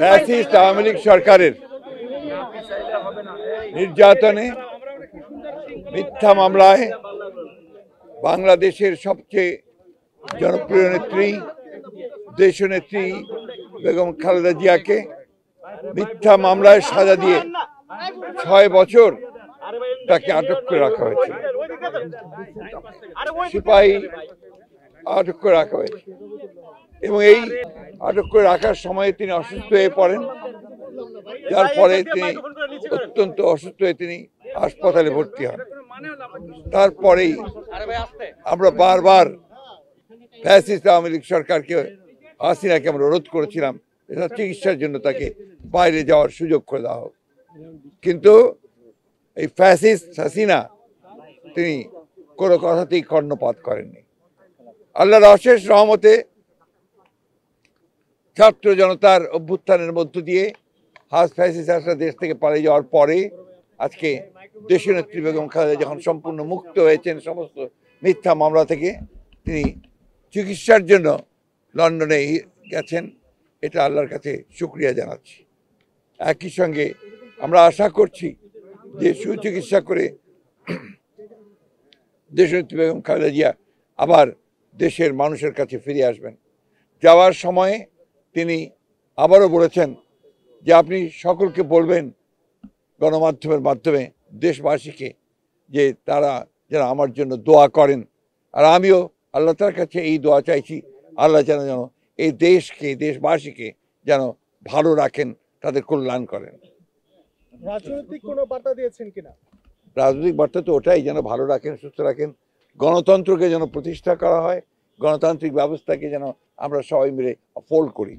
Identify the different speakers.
Speaker 1: Fascist Awami League সরকারের নির্যাতনে মিথ্যা মামলায় বাংলাদেশের সবচেয়ে জনপ্রিয় নেত্রী দেশনেত্রী বেগম খালেদা জিয়াকে মিথ্যা মামলায় সাজা দিয়ে 6 বছর তাকে আটক করে রাখা হয়েছে। সিপাহী আটক করে রাখা হয়েছে এবং এই আটক করে রাখার সময় তিনি অসুস্থ হয়ে পড়েন, যার পরে তিনি অত্যন্ত অসুস্থ হয়ে তিনি হাসপাতালে ভর্তি হন। তারপরেই আমরা বারবার ফ্যাসিস্ট আওয়ামী লীগ সরকারকে, হাসিনাকে আমরা অনুরোধ করেছিলাম এটা চিকিৎসার জন্য তাকে বাইরে যাওয়ার সুযোগ করে দেওয়া হোক, কিন্তু এই ফ্যাসিস্ট হাসিনা তিনি কোনো কথাতেই কর্ণপাত করেননি। আল্লাহর অশেষ রহমতে ছাত্র জনতার অভ্যুত্থানের মধ্য দিয়ে ফ্যাসিস্ট হাসিনা দেশ থেকে পালিয়ে যাওয়ার পরে আজকে দেশনেত্রী বেগম খালেদা যখন সম্পূর্ণ মুক্ত হয়েছেন সমস্ত মিথ্যা মামলা থেকে, তিনি চিকিৎসার জন্য লন্ডনে গেছেন। এটা আল্লাহর কাছে শুকরিয়া জানাচ্ছি। একই সঙ্গে আমরা আশা করছি যে সুচিকিৎসা করে দেশনেত্রী বেগম খালেদা জিয়া আবার দেশের মানুষের কাছে ফিরে আসবেন। যাওয়ার সময়ে তিনি আবারও বলেছেন যে আপনি সকলকে বলবেন গণমাধ্যমের মাধ্যমে দেশবাসীকে যে তারা যেন আমার জন্য দোয়া করেন, আর আমিও আল্লাহ তার কাছে এই দোয়া চাইছি, আল্লাহ যেন এই দেশকে দেশবাসীকে যেন ভালো রাখেন, তাদের কল্যাণ করেন।
Speaker 2: রাজনৈতিক কোনো বার্তা দিয়েছেন কিনা?
Speaker 1: রাজনৈতিক বার্তা তো ওটাই, যেন ভালো রাখেন, সুস্থ রাখেন, গণতন্ত্রকে যেন প্রতিষ্ঠা করা হয়, গণতান্ত্রিক ব্যবস্থাকে যেন আমরা সবাই মিলে ফোল্ড করি।